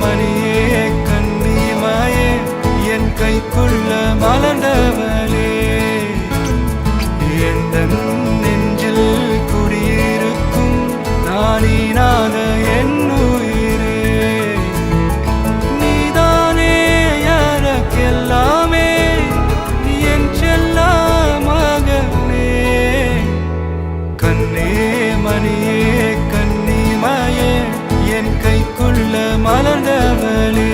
மணியே கன்னிமாயே என் கைக்குள்ள மலர்ந்தவளே எந்த நெஞ்சில் குடியிருக்கும் நானினாத என் உயிரே நீதானே எனக்கெல்லாமே என் செல்ல மகனே கண்ணே மணியே கன்னிமாயே என் கைக்குள்ள மலர்ந்தவளே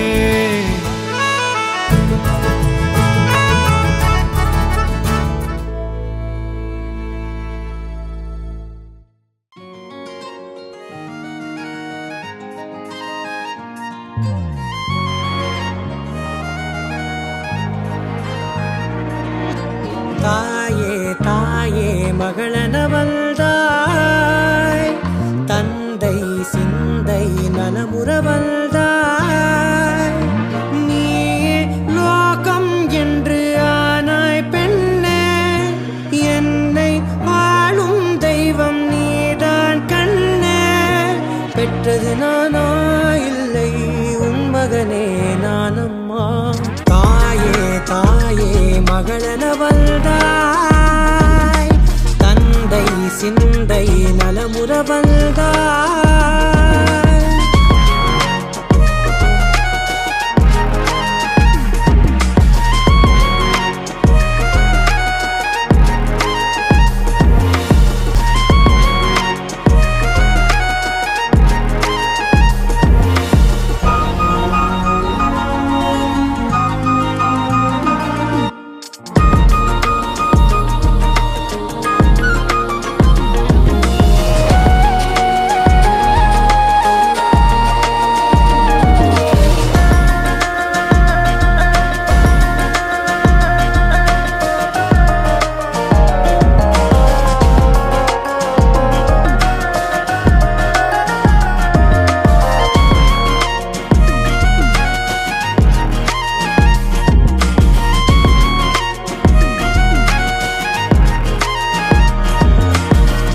தாயே தாயே மகளனவள்தாய் தந்தை சிந்தை நலமுறவள்தாய் நீயே லோகம் என்று ஆனாய் பெண்ணே என்னை வாழும் தெய்வம் நீதான் கண்ணே பெற்றது நானா இல்லை உன் மகனே நானம்மா தாயே தாயே மகளனவள்தாய் தந்தை சிந்தை நலமுறவள்தாய்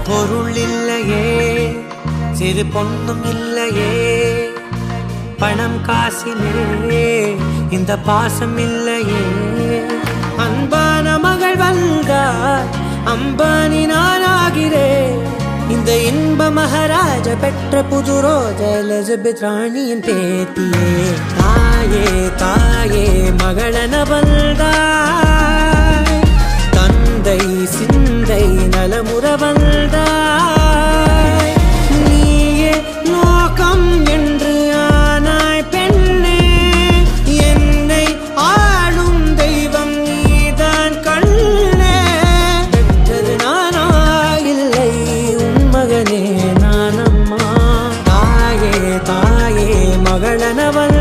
பொருள் இல்லையே சிறு பொண்ணும் இல்லையே பணம் காசிலே இந்த பாசம் இல்லையே அன்பான மகள் வந்தார் அம்பானி நானாகிறேன் இந்த இன்ப மகாராஜ பெற்ற புது ரோஜா எலிசபெத் ராணியின் பேத்தியே தாயே தாயே மகளனவள்தாய் தந்தை சிந்தை நலமுறவள்தாய் நீயே லோகம் என்று ஆனாய் பெண்ணே என்னை ஆளும் தெய்வம் நீதான் கண்ணே பெற்றது நானா இல்லை உன் மகனே நானம்மா தாயே தாயே மகளனவள்